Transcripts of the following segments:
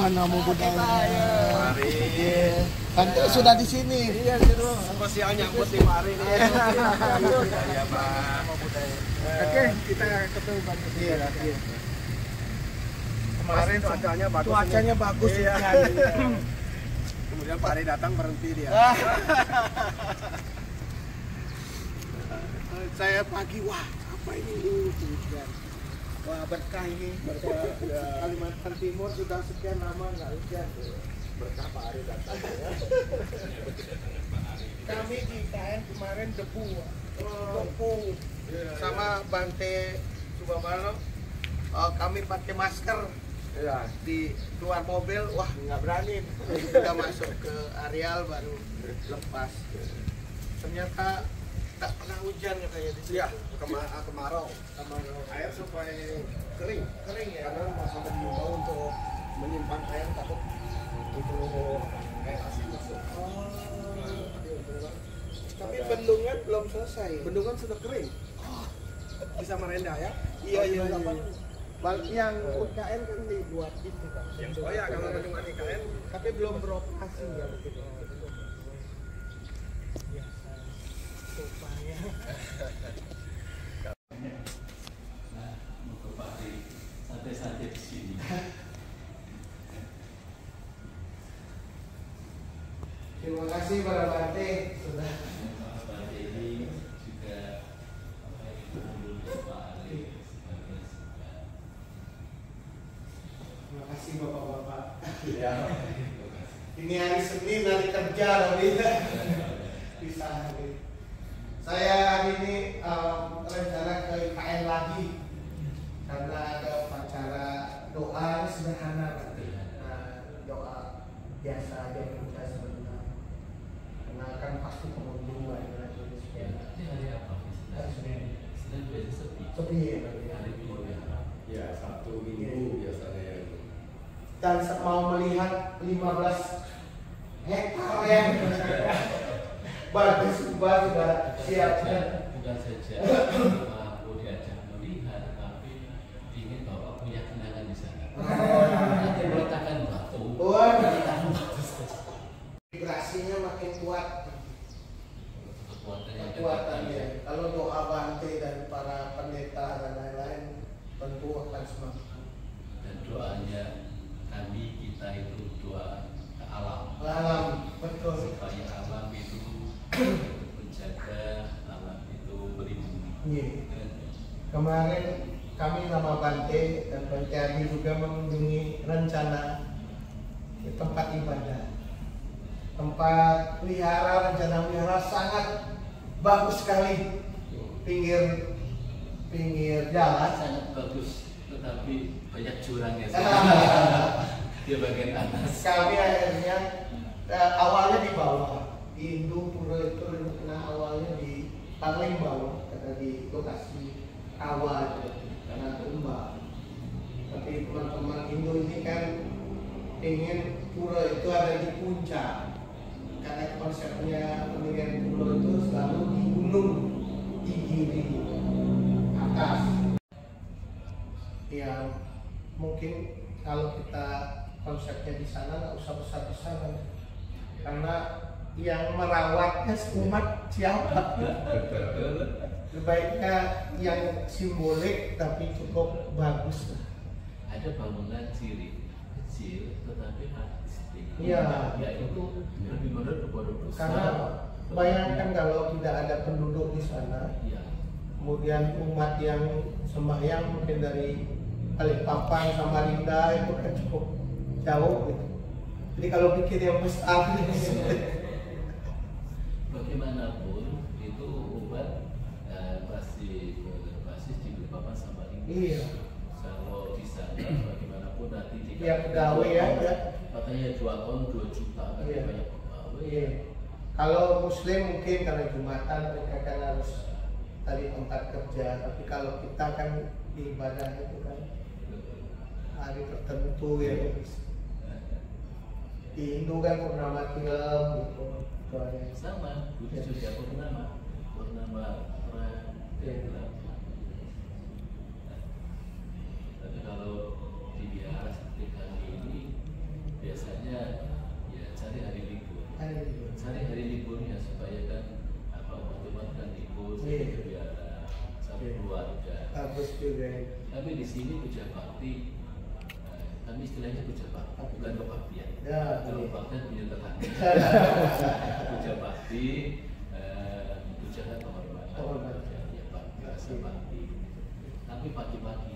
Namo Buddhaya. Mari. Kan sudah di sini. Iya, gitu. Spesial nyambut di mari nih. Ya, Pak. Oke, kita ketemu Pak. Iya. Kemarin cuacanya bagus. Cuacanya bagus. Iya. Ya. Kemudian Pak Ari datang berhenti dia. Saya pagi, wah apa ini? Wah berkah ini, berkah Kalimantan Timur sudah sekian lama nggak hujan. Berkah Pak Ari datang. Kami di KN kemarin debu, sama Bante Subabalo. Kami pakai masker. Iya. Di luar mobil, wah nggak berani. Kita masuk ke areal baru lepas. Ternyata tak pernah hujan katanya di sini. Iya, kemarau. Air supaya kering Ya. karena sampai dihimbau untuk menyimpan air takut itu air asin masuk. Tapi bendungan belum selesai. Bendungan sudah kering. Bisa merendah ya? Iya. Yang UKN kan dibuat itu kan. Oh ya, kalau bendungan IKN Tapi belum beroperasi ya begitu. Biasa. Supaya. Santai-santai di sini. Terima kasih para Bante sudah. Bante ini juga Pak Ali sebagai Terima kasih bapak-bapak. ya. Ini hari Senin, hari kerja tapi bisa hari. Saya hari ini rencana ke IKN lagi karena ada upacara doa sederhana, doa biasa aja kita sebentar. Karena kan pasti pengunjung banyak ini hari apa? Senin biasa sepi. sepi ya. Hari Minggu ya. Ya, Sabtu Minggu biasanya yang Dan mau melihat 15 hektar yang bagus sudah siap. Bukan saja mampu diajak melihat, tapi ingin bapak punya kenangan di sana. Nanti meletakkan batu. Wah, Meletakkan batu saja. vibrasinya makin kuat. Kekuatannya. Kekuatannya. Kalau doa Bante dan para pendeta dan lain-lain tentu akan semakin. Dan doanya kita itu doa ke alam. Alam, betul. Supaya alam itu menjaga, alam itu melindungi. Iya. Kemarin kami nama Bante dan Bante Adi juga mengunjungi rencana tempat ibadah. Tempat rencana wihara sangat bagus sekali. Pinggir jalan. Sangat bagus, tetapi banyak jurangnya. Di bagian atas. Kami akhirnya awalnya di bawah. Di Hindu Pura itu awalnya di paling bawah karena di lokasi awal karena tumbang. Tapi teman-teman Hindu ini kan ingin pura itu ada di puncak karena konsepnya pendirian pura itu selalu di gunung tinggi di atas. Ya mungkin kalau kita konsepnya di sana nggak usah besar-besaran karena yang merawatnya umat siapa? Sebaiknya yang simbolik tapi cukup bagus. Ada bangunan ciri kecil tetapi artistik. Iya. Ya itu lebih menurut kepada besar. Karena bayangkan kalau tidak ada penduduk di sana, Ya. kemudian umat yang sembahyang mungkin dari Balikpapan, Samarinda itu kan cukup jauh gitu. Jadi kalau bikin yang besar bagaimanapun itu umat pasti berbasis di Balikpapan sama ini. Iya. Kalau di sana bagaimanapun nanti tidak. Ya pegawai ya. Makanya 2 tahun 2 juta kan Iya. banyak pegawai. Iya. Kalau Muslim mungkin karena Jumatan mereka kan harus tadi tempat kerja. Tapi kalau kita kan di ibadah itu kan hari tertentu ya. Di Hindu kan purnama film gitu. Sama, Budi juga purnama Pradela. Tapi kalau di biara seperti kami ini Tapi di sini puja bakti, kami istilahnya puja bakti, bukan kebaktian. Ya, Kalau baktian punya tetangga. Puja bakti, pujakan kehormatan, ya bakti, rasa bakti. Tapi pagi-pagi,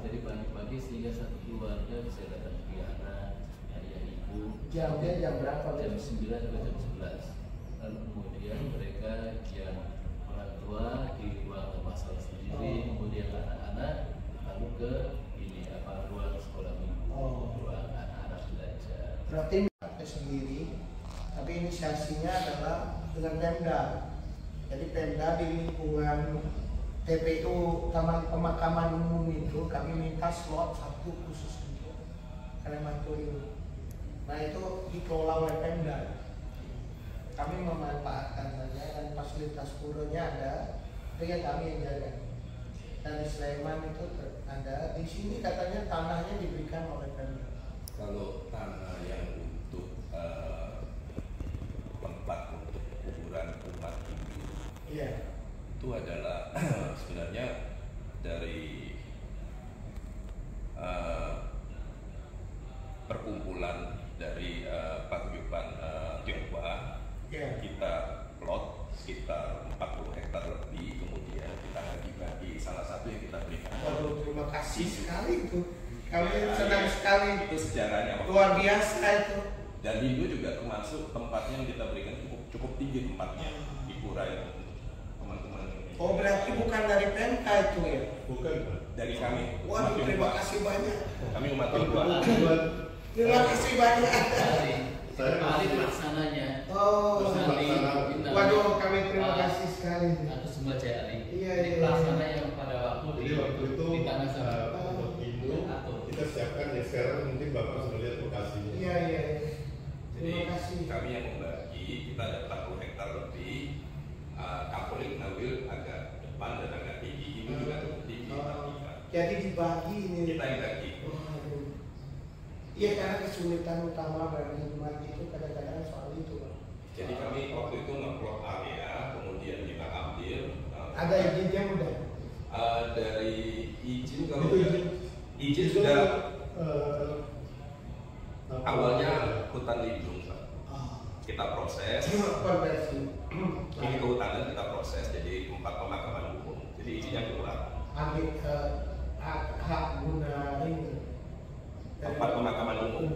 jadi pagi-pagi sehingga satu keluarga bisa datang ke wihara, ayah ibu. Jamnya jam berapa? Jam 9 atau jam 11. Lalu kemudian mereka yang orang tua di ruang tempat sendiri, kemudian anak-anak lalu ke ini ruang sekolah minggu, ruang anak-anak belajar. Berarti sendiri, tapi inisiasinya adalah dengan Pemda. Jadi Pemda di lingkungan TPU Taman Pemakaman Umum itu kami minta slot 1 khusus untuk Kalimantan ini. Nah itu dikelola oleh Pemda. Kami memanfaatkan saja dan fasilitas puronya ada, itu yang kami yang jaga. Dan di Sleman itu ada, di sini katanya tanahnya diberikan oleh Pemda. Kalau tanah yang untuk tempat untuk kuburan umat Hindu, itu adalah sebenarnya dari perkumpulan dari paguyuban Tionghoa. Kita plot sekitar 40 hektar lebih, kemudian kita bagi-bagi, salah satu yang kita berikan. Waduh, terima kasih sekali itu. Kami senang sekali. Itu sejarahnya. Luar biasa itu. Dan Hindu juga termasuk tempatnya yang kita berikan cukup tinggi tempatnya di pura itu, teman-teman. Oh berarti bukan dari Pemda itu ya? Bukan, dari kami. Waduh, terima kasih banyak. Kami umat Tionghoa. Terima kasih banyak. Saya ahli pelaksananya. Oh, waduh, kami terima Pak kasih sekali. Aku semua jari. Iya. Pelaksana yang pada waktu Jadi waktu itu di tanah sana. untuk Hindu kita siapkan ya, sekarang mungkin Bapak sudah lihat lokasinya. Iya. Jadi Terima kasih. kami yang membagi, kita ada 40 hektar lebih. Kapolik ngambil agak depan dan agak tinggi, itu juga cukup tinggi. Jadi dibagi ini. Kita yang bagi. Waduh. Iya karena kesulitan utama bagi umat itu kadang-kadang soal itu. Jadi kami waktu itu ngeplot area, kemudian kita ambil. Ada izinnya udah? Dari izin kalau Itu udah, izin sudah apa? awalnya hutan lindung, Pak. Kita proses. Konversi. Ini kehutanan kita proses jadi tempat pemakaman umum. Jadi izinnya keluar. Ambil hak guna ini. Tempat pemakaman umum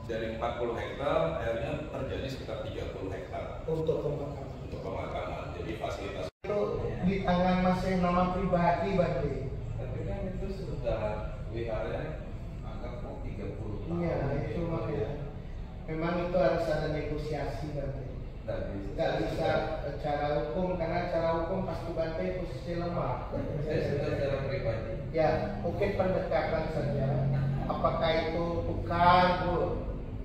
dari 40 hektar akhirnya terjadi sekitar 30 hektar Untuk pemakaman. untuk pemakaman. Jadi fasilitas Itu di tangan masing nama pribadi berarti. Tapi kan itu sudah wihara anggap mau 30 tahun. Iya, itu makanya. Memang itu harus ada negosiasi berarti. Nggak bisa cara hukum karena cara hukum pasti bantai posisi lemah. Saya sudah secara pribadi. Ya, mungkin pendekatan saja. Apakah itu tukar,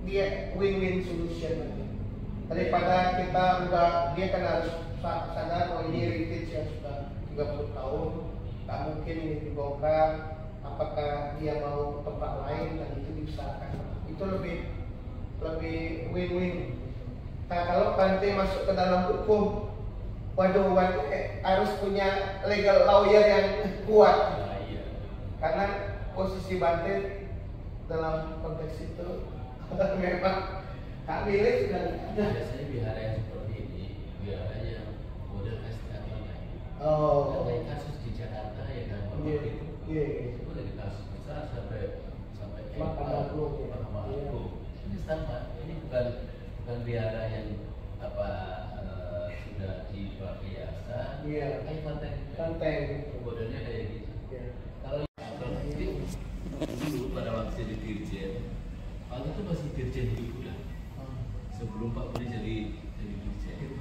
dia win-win solution. Daripada kita udah, dia kan harus sadar bahwa ini heritage yang sudah 30 tahun, tak mungkin ini dibongkar. Apakah dia mau tempat lain dan itu diusahakan. Itu lebih win-win. Nah kalau Bante masuk ke dalam hukum, waduh Bante harus punya legal lawyer yang kuat. Iya. Karena posisi Bante dalam konteks itu memang hak milik sudah ada. Biasanya wihara yang seperti ini, wihara yang model STR lain. Oh. Ada kasus di Jakarta ya kan, Iya. itu. Iya. Itu dari kasus besar sampai Mahkamah Agung. Mahkamah Iya. Agung. Ini sama, ini bukan wihara yang sudah dibiasa. Iya. Kayak banteng. Banteng. Modelnya kayak gitu. Iya. Kalau itu dulu pada waktu jadi dirjen, waktu itu masih dirjen hiburan. Sebelum Pak Budi jadi dirjen.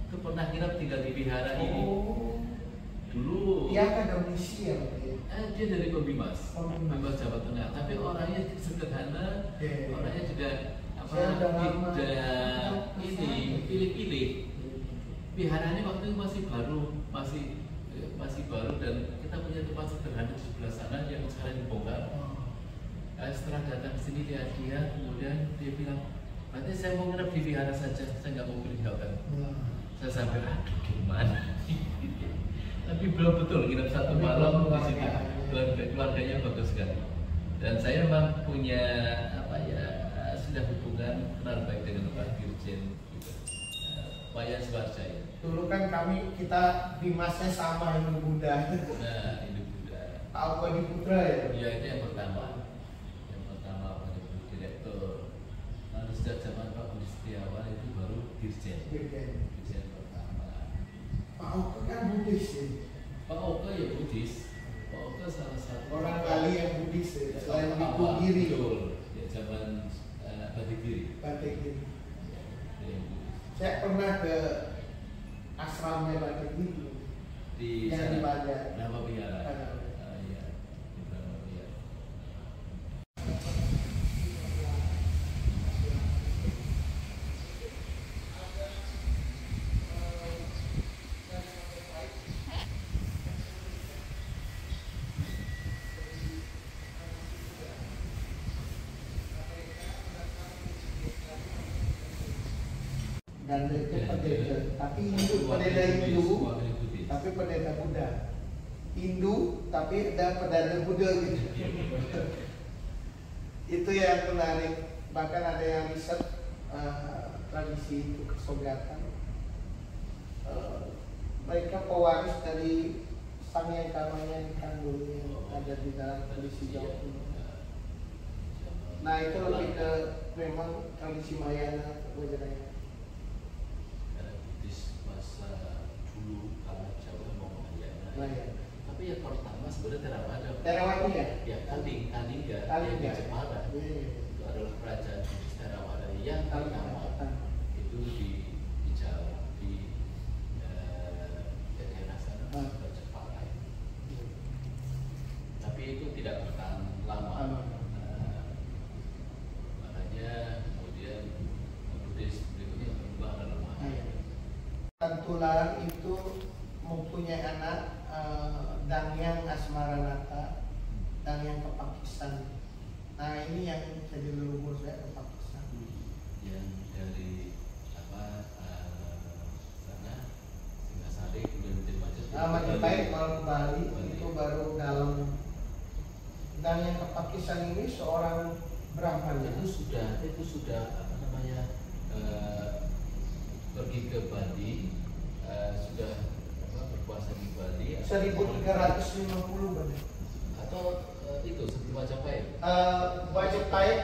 Itu pernah nginep tinggal di wihara ini. Dulu Dia akademisi ya. dia dari Pembimas, Pembimas. Pembimas Jawa Tengah. Tapi orangnya sederhana, Iya. orangnya juga Saya udah lama. tidak ini pilih-pilih. Wiharanya waktu itu masih baru dan kita punya tempat sederhana di sebelah sana yang sekarang dibongkar. Setelah datang ke sini lihat dia, kemudian dia bilang, nanti saya mau nginep di wihara saja, saya nggak mau meninggalkan. Saya sampai aduh gimana? Tapi belum betul nginep satu malam di sini. keluarganya bagus sekali. Dan saya memang punya sudah hubungan kenal baik dengan Pak Dirjen gitu. Pak Yan Suwarjaya. Dulu kan kita Bimasnya sama Hindu Buddha. Nah, Hindu Buddha. Pak Oko Putra ya? Iya, itu yang pertama. Yang pertama Pak Direktur. Lalu sejak zaman Pak Budi Setiawan itu baru Dirjen. Dirjen pertama. Pak Oko kan Buddhis sih. Pak Oko ya Buddhis. Pak Oko salah satu orang Bali yang Buddhis ya, selain di Giri. Betul. Ya zaman Batik Giri. Batik Giri. Ya, yang Buddhis. Saya pernah ke asramnya Batik Giri. Di yang di Banjar. Nama Biara. Iya, di Nama Biara. Dan itu pendeta, tapi Hindu, pendeta Hindu, tapi pendeta Buddha. Hindu, tapi ada pendeta Buddha gitu. Itu yang menarik. Bahkan ada yang riset tradisi itu kesogiatan. Mereka pewaris dari sang yang kamanya dulu yang ada di dalam tradisi Jawa kuno. Nah itu lebih ke memang tradisi Mayana Wajrayana. Dulu kalau Jawa mau Mayana. Tapi yang pertama sebenarnya Theravada. Theravada ya? Ya, Kalingga yang di Jepara. Itu adalah kerajaan Buddhis Theravada yang pertama itu di Jawa, di daerah sana, Jepara. Tapi itu tidak bertahan lama. Makanya kemudian Buddhis berikutnya berubah adalah Mahayana. Tular itu mempunyai anak Dangyang Asmaranata, Dangyang ke Pakistan. Nah ini yang jadi leluhur saya ke Pakistan. Yang dari sana Singasari kemudian menjadi Majapahit kalau ke Bali itu baru dalam. Dangyang ke Pakistan ini seorang Brahmana. Itu sudah pergi ke Bali, sudah berpuasa di Bali 1350 benar. Atau itu sebelum Majapahit? Majapahit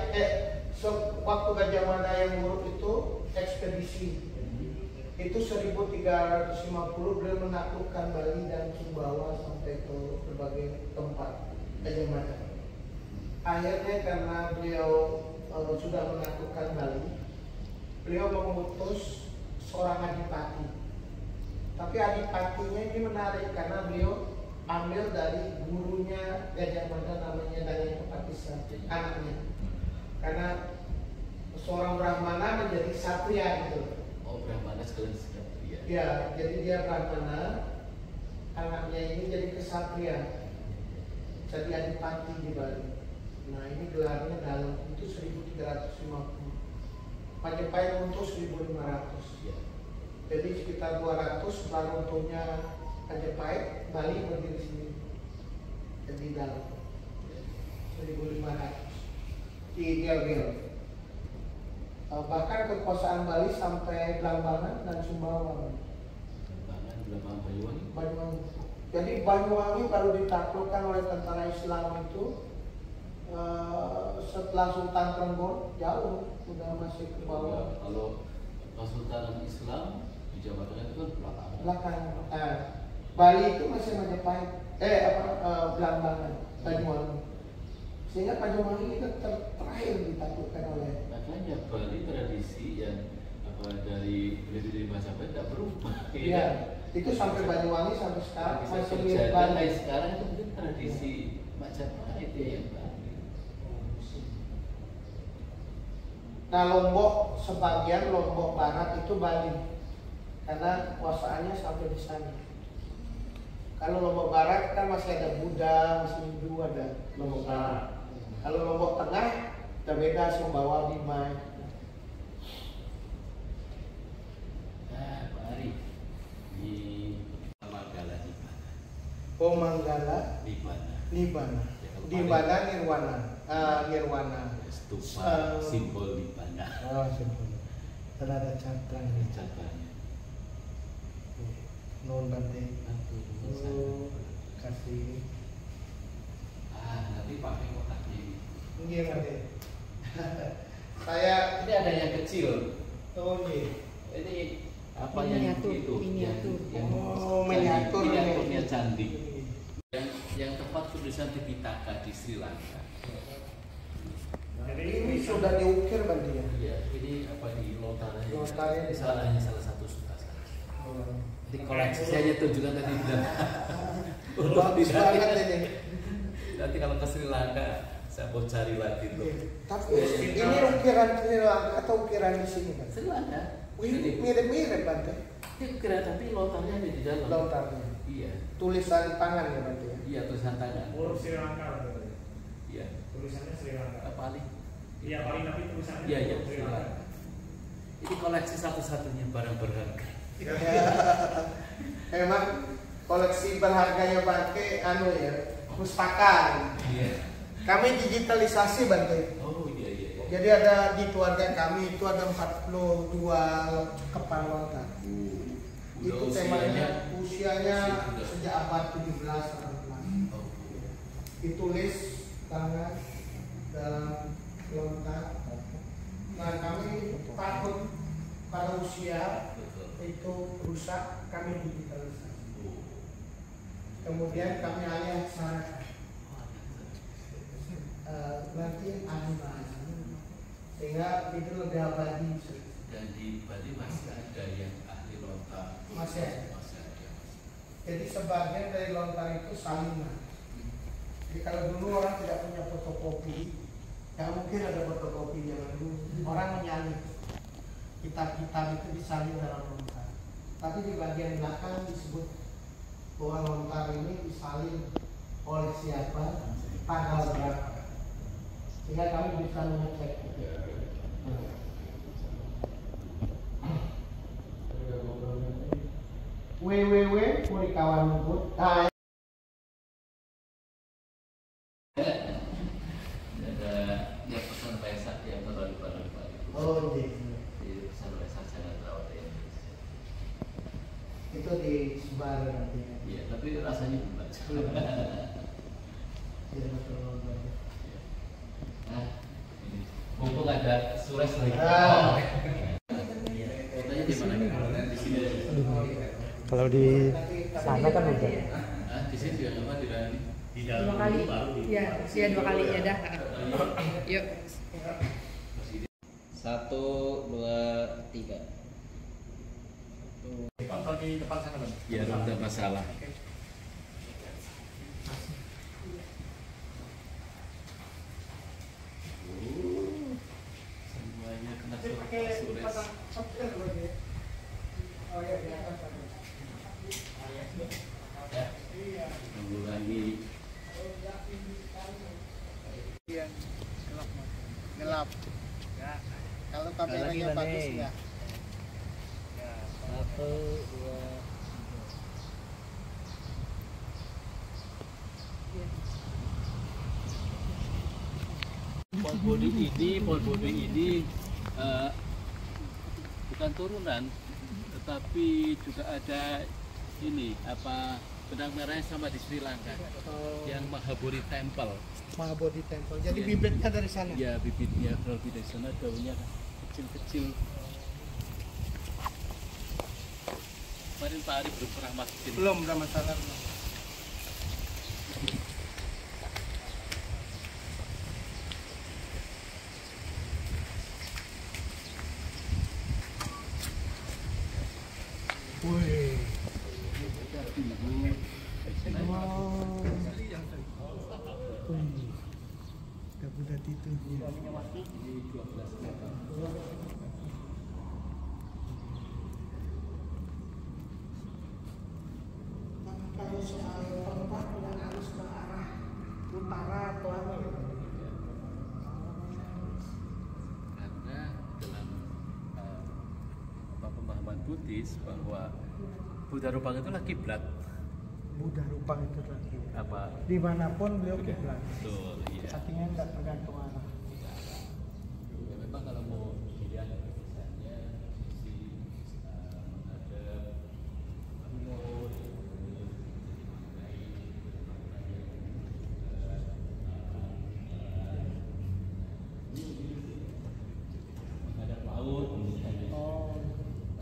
waktu Gajah Mada yang buruk itu ekspedisi. Itu 1350 beliau menaklukkan Bali dan Sumbawa sampai ke berbagai tempat Gajah Mada. Akhirnya karena beliau sudah menaklukkan Bali, beliau mengutus seorang adipati. Tapi adipatinya ini menarik karena beliau ambil dari gurunya Gajah Mada namanya Dangyang ke Pakistan, anaknya. Karena seorang Brahmana menjadi Ksatria gitu. Oh, Brahmana sekalian Ksatria. Ya, jadi dia Brahmana, anaknya ini jadi Ksatria, jadi adipati di Bali. Nah ini gelarnya dalam itu 1350. Majapahit runtuh 1500 ya. Jadi sekitar 200 setelah runtuhnya Majapahit, Bali berdiri sendiri. Jadi dalam 1500 di Gel-Gel. Bahkan kekuasaan Bali sampai Blambangan dan Sumbawa. Blambangan Banyuwangi. Jadi Banyuwangi baru ditaklukkan oleh tentara Islam itu setelah Sultan Trenggono, jauh udah masih ke bawah. Kalau Kesultanan Islam di Jawa Tengah itu kan belakang. Bali itu masih Majapahit, Blambangan, Banyuwangi. Sehingga Banyuwangi itu terakhir ditaklukkan oleh. Makanya Bali tradisi yang dari Majapahit tidak berubah. Iya, itu sampai Banyuwangi sampai sekarang masih mirip Bali. Bali. Sekarang itu mungkin tradisi Majapahit yang Bali. Nah Lombok sebagian, Lombok Barat itu Bali, karena kuasaannya sampai di sana. Kalau Lombok Barat kan masih ada Buddha, masih Hindu, ada Lombok Barat. Kalau Lombok Tengah berbeda, Sumbawa, Bima. Nah, Pak Ari, di Manggala di mana? Oh Manggala Di mana? Nibbana. Ya, kalau Nibbana nirwana. Nirwana. Stupa simbol Nibbana. Oh, simbol. Terada catrang nih. Contohnya. Non Bante. Oh, Kasih. nanti pakai kotak ini. Iya Bante. Saya Ini ada yang kecil. oh iya. Ini apa Miniatur, yang itu? miniatur. Oh, miniatur ini. Miniaturnya candi. Yang tepat tulisan Tipitaka di Sri Lanka. Jadi ini sudah diukir Bante ya. Iya, ini apa ini lontaranya? Lontarnya di sana. Hanya salah satu suka saja. Oh. Di koleksi saya tunjukkan tadi bilang. Bagus banget ini. Nanti kalau ke Sri Lanka saya mau cari lagi tuh. Tapi ini ukiran Sri Lanka atau ukiran di sini Bante? Sri Lanka. Wih, mirip-mirip Bante. Ini kira tapi lontarnya ada di dalam. Lontarnya. Iya. Tulisan tangan ya Bante ya. Iya tulisan tangan. Huruf Sri Lanka berarti. Iya. Tulisannya Sri Lanka. Paling. Iya paling tapi tulisannya Iya iya. huruf Sri Lanka. Ini koleksi satu-satunya barang berharga. Memang koleksi berharganya Bante anu ya, pustaka. Iya. Kami digitalisasi Bante. Oh iya iya. Jadi ada di keluarga kami itu ada 42 kepala lontar. Itu temanya usianya sejak abad 17 18. Oh. Ditulis tangan dalam lontar. Nah kami takut pada usia Betul. itu rusak, kami digitalisasi. Oh. Kemudian kami alih sana nanti animasi sehingga itu lebih abadi. Dan di Bali masih ada yang ahli lontar. Masih ada. Masih ada. Jadi sebagian dari lontar itu salinan. Jadi kalau dulu orang tidak punya fotokopi, ya mungkin ada fotokopi zaman dulu. Orang menyalin kitab-kitab itu disalin dalam lontar. Tapi di bagian belakang disebut bahwa lontar ini disalin oleh siapa, tanggal berapa. Sehingga kami bisa mengecek. www Purikawan Lubut. Ada yang pesan Wesak yang terlalu banyak. Oh iya. Di pesan Wesak jangan terawat ya. Itu di sebar nanti. Iya, tapi rasanya belum baca. Iya betul. Nah, ini mumpung ada Sures lagi. Ah. Fotonya di mana? Di sini. Kalau di sana kan udah. Ah, di sini juga apa di dalam? Di 2 kali. Ya, 2 kali ya dah. Yuk. 1, 2, 3. Kontrol di depan sana Bang. Ya, ada masalah. Semuanya kena Sures. Oh iya, iya. Ya, tunggu lagi. Yang gelap. Ya. Kalau kameranya bagus ya. 1, 2. Pol body ini bukan turunan, tetapi juga ada ini apa benang merahnya sama di Sri Lanka yang Mahabodhi Temple. Mahabodhi Temple. Jadi Iya. bibitnya dari sana. Ya bibitnya kalau dari sana daunnya kecil-kecil. Kemarin Pak Ari belum pernah masukin. Belum ada masalah. Wih. Wow. Udah itu. Kalau soal tempat yang harus ke arah utara atau apa? Karena dalam pemahaman Buddhis bahwa Buddha Rupanga itu lagi kiblat. Buddha Rupang itu lagi. Apa? Dimanapun beliau kiblat. Betul, iya. Artinya nggak tergantung arah. Ya, memang kalau mau dilihat misalnya sisi menghadap timur, menghadap laut, misalnya. Oh.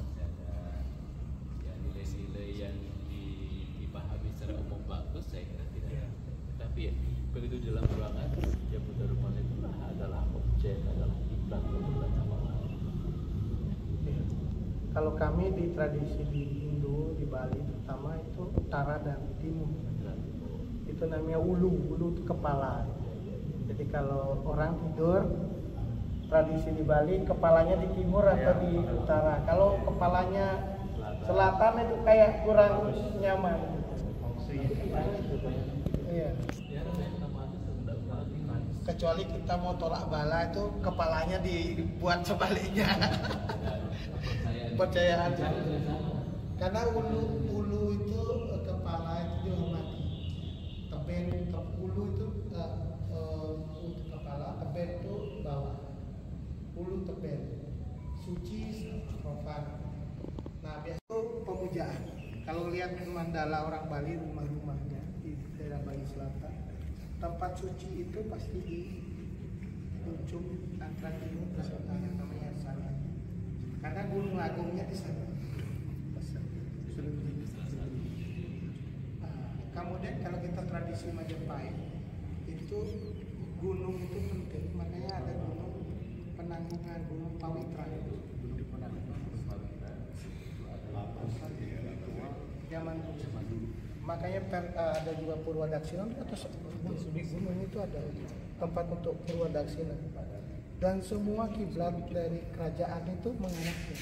Masih ada ya, nilai-nilai yang dipahami secara umum bagus, saya kira tidak. Tapi ya, begitu di dalam ruangan, ya Buddha Rupang itu adalah objek, adalah kiblat beberapa orang. Kalau kami di tradisi di Hindu, di Bali terutama itu utara dan timur. Itu namanya ulu, ulu itu kepala. Jadi kalau orang tidur, tradisi di Bali kepalanya di timur atau di utara. Kalau kepalanya selatan itu kayak kurang nyaman. Iya. Kecuali kita mau tolak bala itu kepalanya dibuat sebaliknya. Percayaan. Karena ulu itu kepala itu dihormati. Teben ulu itu untuk kepala, teben itu bawah. Ulu teben. Suci profan. Nah, biasa itu pemujaan. Kalau lihat mandala orang Bali, rumah-rumahnya di daerah Bali Selatan, tempat suci itu pasti di ujung antara timur dan selatan yang namanya sana. Karena Gunung Agungnya di sana. Kemudian kalau kita tradisi Majapahit itu gunung itu penting, makanya ada gunung penanggungan, gunung Pawitra. Zaman dulu. Makanya ada juga Purwadaksina atau di gunung itu ada tempat untuk Purwadaksina. Dan semua kiblat dari kerajaan itu mengarah ke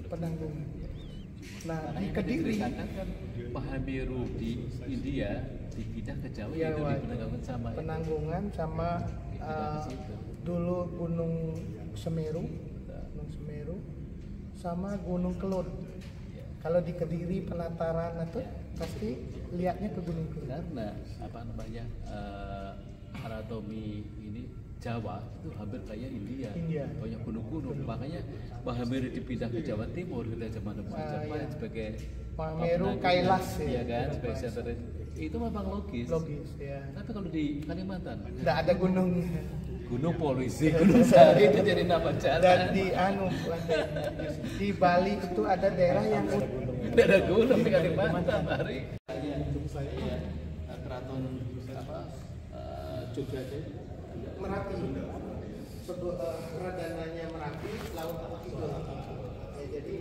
penanggungan. Nah, di Kediri kan Mahameru di India dipindah ke Jawa, ya, itu di penanggungan sama penanggungan sama dulu Gunung Semeru sama Gunung Kelur. Kalau di Kediri penataran itu pasti lihatnya ke Gunung Kelur. Karena apa namanya anatomi ini Jawa itu hampir kayak India. Banyak gunung-gunung, makanya Mahameru dipindah ke Jawa Timur pada zaman Majapahit sebagai Mahameru Kailas ya kan, sebagai center. Itu memang logis. Ya. Tapi kalau di Kalimantan tidak ada gunung. Gunung Polisi, Gunung Sari itu jadi nama jalan. Dan di Bali itu ada daerah yang tidak ada gunung di Kalimantan, Mari. Untuk saya keraton apa Jogja Merapi. Radananya Merapi, laut Kidul. Ya, jadi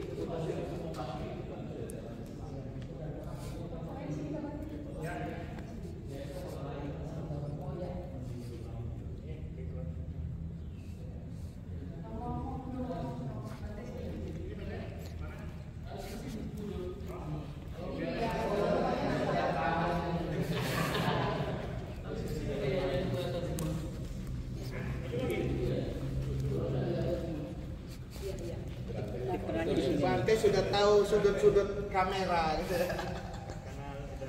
Bante sudah tahu sudut-sudut kamera gitu.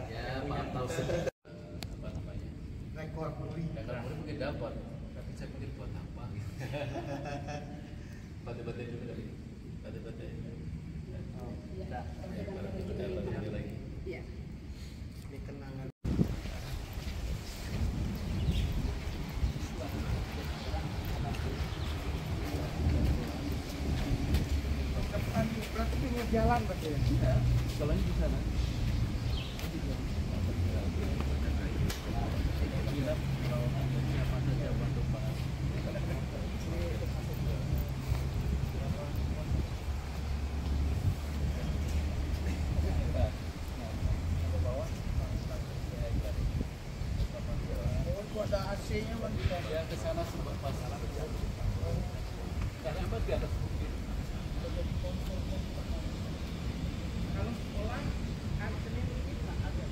Ya, maaf tahu apa namanya. Rekor muri. Rekor muri mungkin dapat, tapi saya pikir buat apa? Bate-bate dulu kali. Bate-bate. Oh, iya. Ya, barang itu dapat ini lagi. Iya. ini kenangan. Berarti pinggir jalan berarti ya? Iya, sekolahnya di sana. Gila, kalau siapa saja bantu Pak. Oh, ada AC-nya Bang. Ya ke sana sempat pasar. Karena apa di atas bukit. Kalau sekolah hari Senin ini tak ada.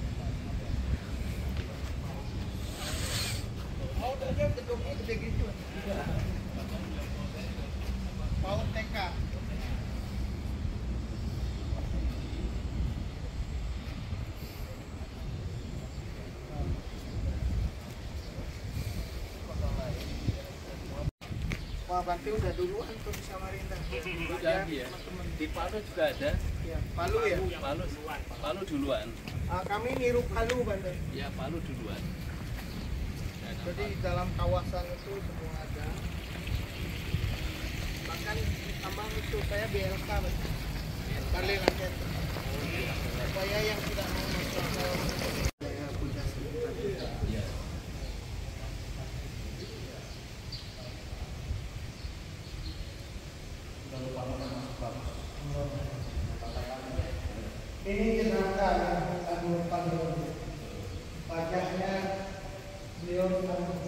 Oh, dia gedungnya gede gitu. PAUD TK. Wah, berarti udah duluan tuh di Samarinda. Udah ya. Di Palu juga ada. Ya, Palu ya? Palu duluan. Kami niru Palu, Banda. Ya, Palu duluan. Jadi dalam kawasan itu semua ada. Bahkan tambah itu saya BLK, Balik aja. Supaya yang tidak mau masuk saya punya sekitar. Iya. Ini jenazah yang tanggung pajaknya beliau tanggung.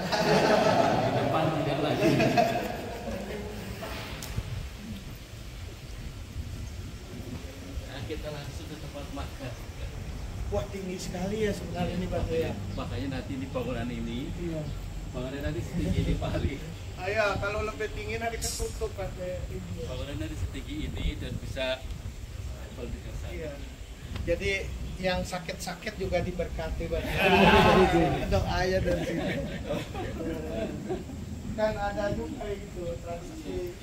Depan tidak lagi. Nah, kita langsung ke tempat makan. Wah, tinggi sekali ya sebenarnya ini Pak ya. Makanya nanti di bangunan ini, Iya. bangunan nanti setinggi ini Pali. Ayo, kalau lebih tinggi nanti ketutup Pak. Bangunan nanti setinggi ini dan bisa level dengan sana. Iya. Jadi yang sakit-sakit juga diberkati Pak. Doa ya dari sini. Kan ada juga itu transisi.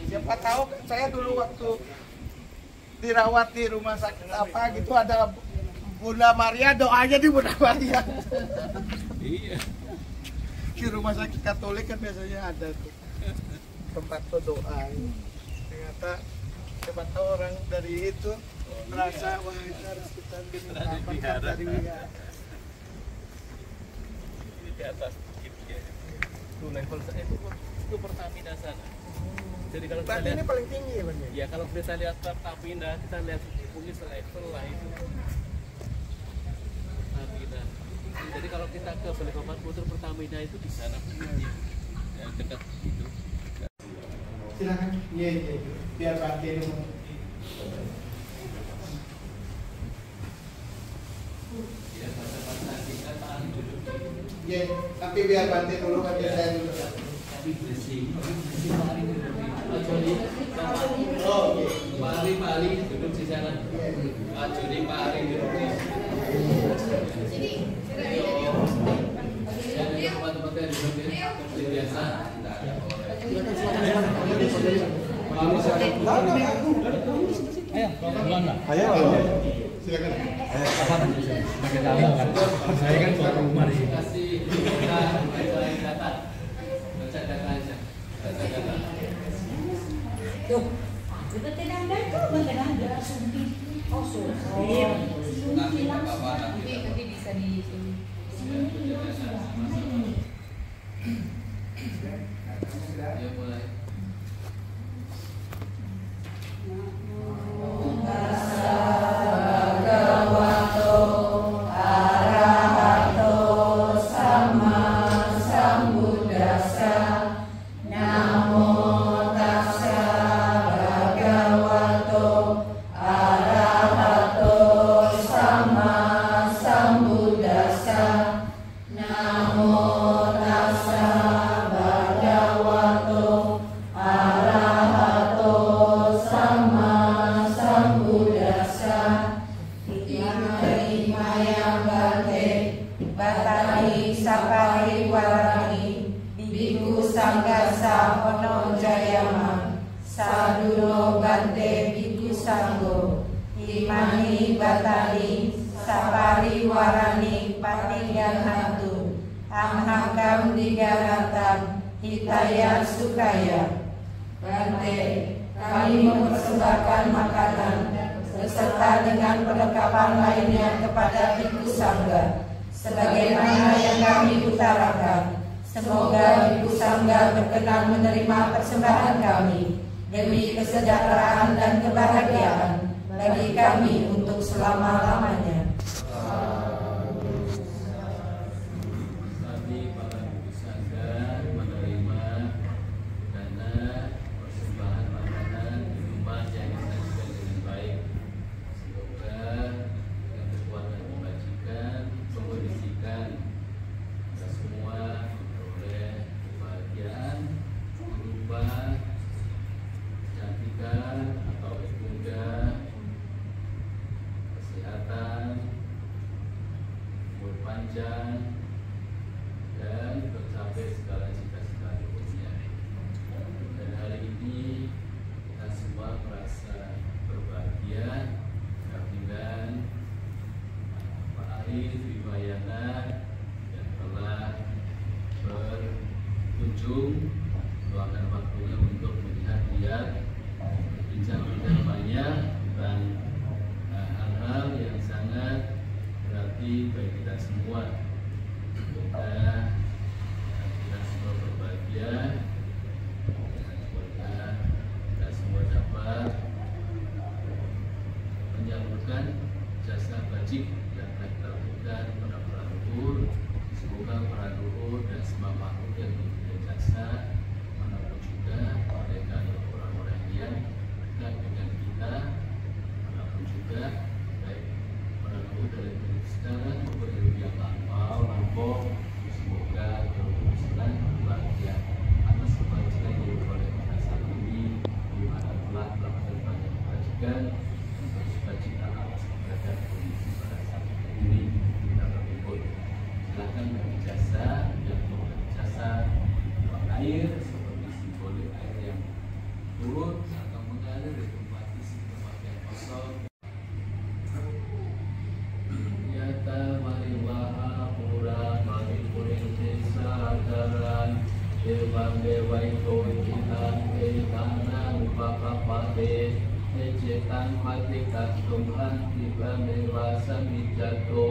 Siapa tahu kan saya dulu waktu dirawat di rumah sakit apa gitu ada Bunda Maria, doanya di Bunda Maria. Iya. Di rumah sakit Katolik kan biasanya ada tuh tempat doa. Ternyata siapa tahu orang dari itu merasa wah itu harus kita dipindahkan dari wihara. Ini di atas bukit ya. Itu level itu Pertamina sana. Jadi kalau kita Berarti lihat, ini paling tinggi ya Bang? ya kalau kita lihat Pertamina, kita lihat mungkin selevel lah itu. Pertamina. Jadi kalau kita ke Balikpapan Putra Pertamina itu di sana ya, dekat itu. Silakan. Iya, iya. Biar Bante dulu. Ya, pada kita tahan duduk di Iya, tapi biar Bante dulu nanti saya dulu. tapi bersih Pali duduk di Joni sama Oh, oke. Pali duduk di sana. Joni Pali duduk di jadi tempat-tempat yang duduk seperti biasa. Silakan. Saya kan tuan rumah di sini. Kasih data, baca data aja, baca data. Tuh, seperti nanda itu bener ada suntik. Oh, suntik. Nanti bisa di sini. Ya mulai. Namo tassa bhagavato sanggo imani batani sapari warani patinggan hantu amhangkam digaratan hitaya sukaya. Bante, kami mempersembahkan makanan beserta dengan perlengkapan lainnya kepada Bhikkhu Sangga sebagaimana yang kami utarakan. Semoga Bhikkhu Sangga berkenan menerima persembahan kami demi kesejahteraan dan kebahagiaan bagi kami untuk selama-lamanya. Kami para Bhikkhu Sangga menerima dana persembahan makanan minuman yang disajikan dengan baik. Semoga dengan kekuatan kebajikan memberisikan kita semua memperoleh kebahagiaan berupa kecantikan atau muda, kesehatan, umur panjang, dan tercapai segala cita-cita hidupnya. Dan hari ini kita semua merasa berbahagia kehadiran Pak Arif Wimayana yang telah berkunjung meluangkan waktunya untuk melihat-lihat bincang-bincang banyak tentang hal-hal yang sangat berarti bagi kita semua. Semoga kita semua berbahagia, semoga kita semua dapat menyalurkan jasa bajik yang telah kita lakukan pada para leluhur. Semoga para leluhur dan semua makhluk yang diberikan jasa manapun juga mereka adalah orang-orang yang dekat dengan kita, manapun juga baik para leluhur dari sekarang maupun dari yang lampau. Semoga leluhur sekarang berbahagia atas kebajikan yang diperoleh pada saat ini, di mana telah melakukan banyak kebajikan dan bersuka-cita atas keberadaan kondisi pada saat ini kita berkumpul. Silakan bagi jasa yang memberi jasa buang air seperti simbolik air yang turun atau mengalir dari tempat isi tempat yang kosong. Yata mariwaha pura maripuring desa adaran Dewan dewai kowikinan ketana upakapate Ecetan matikat tumhan tiba mewasa mijato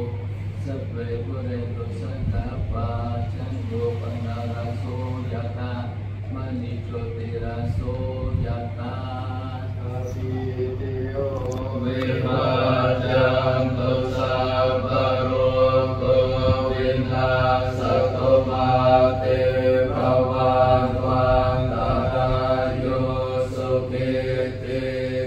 Sebagai beredo sakapa Canggo penaraso yata Manijo tiraso yata Kasitio Wihajang tosa baro Kowinha satomate Bawan wantarayo Sukiti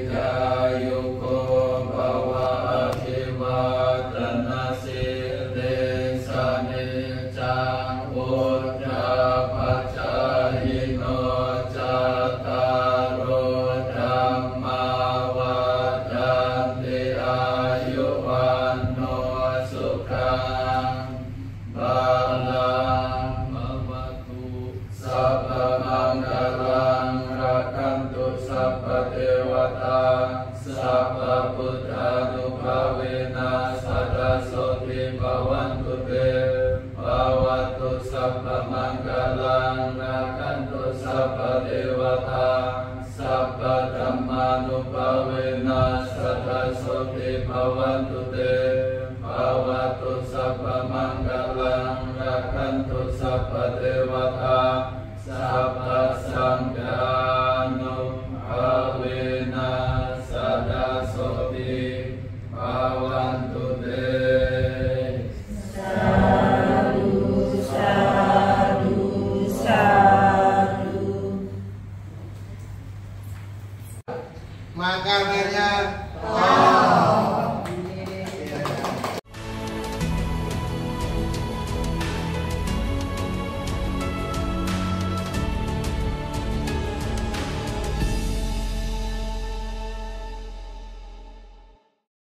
jayuko bawa akiwatan nasir desane cangkur dapacahino cataro dhammawadanti ayuwano sukang balang mawatu sabda manggalang rakantu sabda dewata sabda putra nubawena sada soti bawantu te bawatu sabda manggalang rakantu sabda dewata sabda dhamma nubawena sada soti bawantu te bawatu sabda manggalang rakantu sabda dewata sabda sanggano awena sada soti bawantu te. Sadu, sadu, sadu. Makanannya